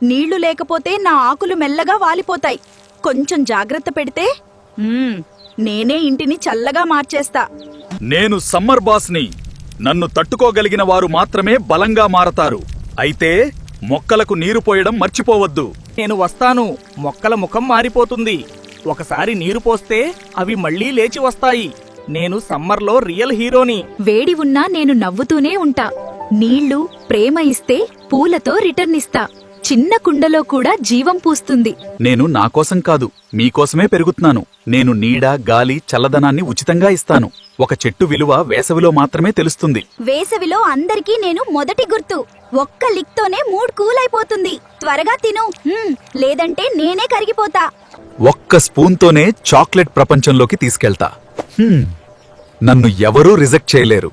నీళ్లు లేకపోతే నా ఆకులు మెల్లగా వాలిపోతాయి. కొంచెం జాగ్రత్త పెడితే నేనే ఇంటిని చల్లగా మార్చేస్తా. నేను సమ్మర్ బాస్ని. నన్ను తట్టుకోగలిగిన వారు మాత్రమే బలంగా మారతారు. అయితే మొక్కలకు నీరు పోయడం మర్చిపోవద్దు. నేను వస్తాను. మొక్కల ముఖం మారిపోతుంది. ఒకసారి నీరు పోస్తే అవి మళ్ళీ లేచి వస్తాయి. నేను సమ్మర్లో రియల్ హీరోని. వేడి ఉన్నా నేను నవ్వుతూనే ఉంటా. నీళ్లు, ప్రేమ ఇస్తే పూలతో రిటర్న్ ఇస్తా. చిన్న కుండలో కూడా జీవం పూస్తుంది. నేను నాకోసం కాదు, మీకోసమే పెరుగుతున్నాను. నేను నీడ, గాలి, చల్లదనాన్ని ఉచితంగా ఇస్తాను. ఒక చెట్టు విలువ వేసవిలో మాత్రమే తెలుస్తుంది. వేసవిలో అందరికీ నేను మొదటి గుర్తు. ఒక్క లిక్తోనే మూడ్ కూల్ అయిపోతుంది. త్వరగా తిను, లేదంటే నేనే కరిగిపోతా. ఒక్క స్పూన్తోనే చాక్లెట్ ప్రపంచంలోకి తీసుకెళ్తా. నన్ను ఎవరూ రిజెక్ట్ చేయలేరు.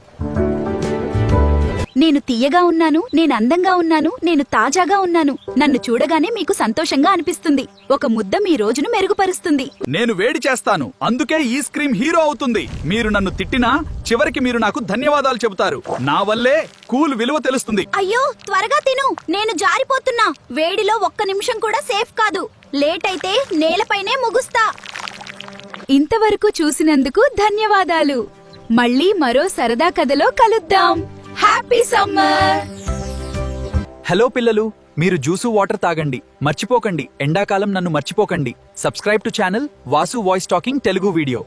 నేను తీయగా ఉన్నాను, నేను అందంగా ఉన్నాను, నేను తాజాగా ఉన్నాను. నన్ను చూడగానే మీకు సంతోషంగా అనిపిస్తుంది. ఒక ముద్ద మీ రోజును మెరుగుపరుస్తుంది. నేను వేడి చేస్తాను, అందుకే ఈ స్క్రీమ్ హీరో అవుతుంది. మీరు నన్ను తిట్టినా చివరికి మీరు నాకు ధన్యవాదాలు చెబుతారు. నా వల్లే కూల్ విలువ తెలుస్తుంది. అయ్యో, త్వరగా తిను, నేను జారిపోతున్నా. వేడిలో ఒక్క నిమిషం కూడా సేఫ్ కాదు. లేట్ అయితే నేలపైనే ముగుస్తా. ఇంతవరకు చూసినందుకు ధన్యవాదాలు. మళ్ళీ మరో సరదా కథలో కలుద్దాం. Happy summer. హలో పిల్లలు, మీరు జ్యూసు వాటర్ తాగండి. మర్చిపోకండి, ఎండాకాలం నన్ను మర్చిపోకండి. Subscribe to channel Vasu voice talking Telugu video.